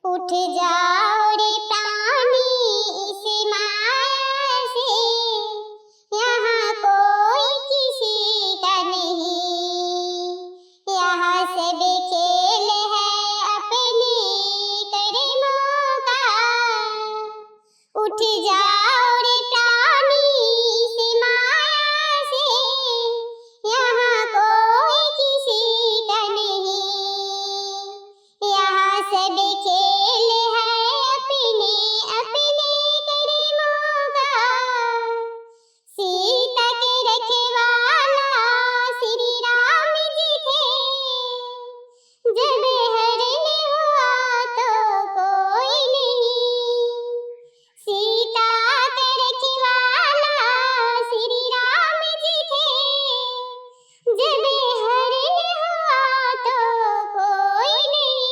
उठ जाओ रे प्राणी इस माया से, यहाँ कोई किसी का नहीं, यहाँ सब खेल है अपने कर्मों का। उठ जाओ रे प्राणी इस माया से, यहाँ कोई किसी का नहीं, यहाँ सब खेल है अपने अपने कर्मों का। सीता के रखवाला श्री राम जी थे, जब हरण हुआ तो कोई नहीं। सीता के रखवाला श्री राम जी थे, जब हरण हुआ तो कोई नहीं।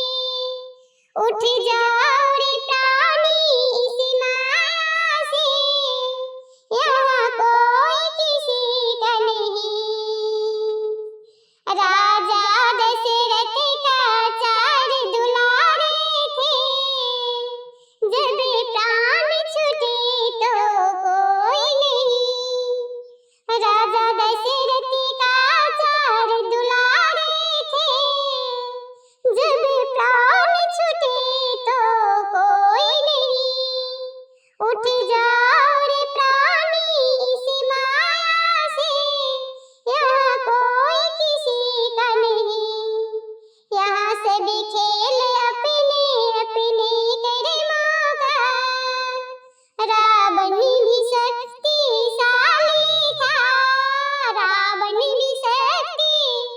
उठ जाओ रे प्राणी इस माया से, यहाँ कोई किसी का नहीं। राजा दशरथ का चार दुलारे थे, जब प्राण छूटे तो कोई नहीं। राजा दशरथ का चार दुलारे थे, जब प्राण छूटे तो कोई नहीं। उठ जाओ रे प्राणी इस माया से, यहाँ कोई किसी का नहीं, यहाँ सब खेल अपने अपने कर्मों का। रावण भी शक्तिशाली था, रावण भी शक्तिशाली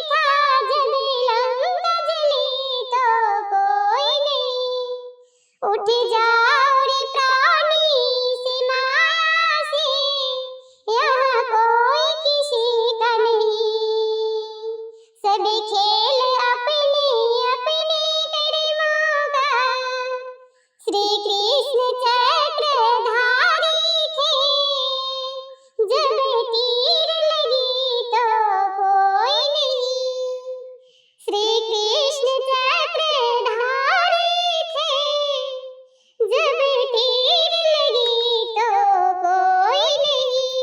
था, जब लंका जली तो कोई नहीं। उठ जाओ रे प्राणी इस माया से, यहाँ कोई किसी का नहीं, सब खेल अपने अपने कर्मों का। श्री कृष्ण चक्रधारी थे, जब तीर लगी तो कोई नहीं। श्री कृष्ण चक्रधारी थे, जब तीर लगी तो कोई नहीं।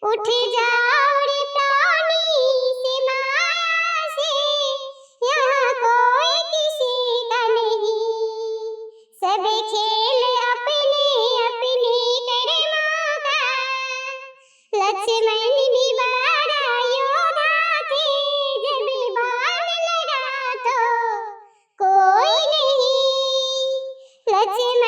उठ जाओ रे प्राणी इस माया से, यहाँ कोई किसी का नहीं, सब खेल अपने अपने कर्मों का। लक्ष्मण भी बड़ा योद्धा थे, जब बाण लगा तो कोई नहीं। लक्ष्मण